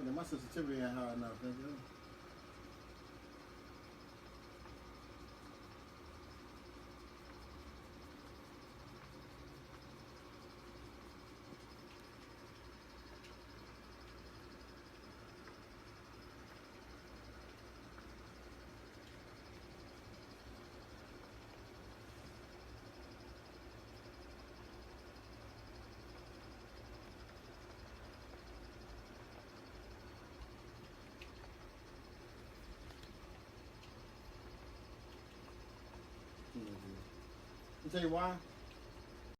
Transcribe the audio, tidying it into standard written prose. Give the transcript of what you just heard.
Yeah, my sensitivity ain't high enough. Nigga. You tell you why?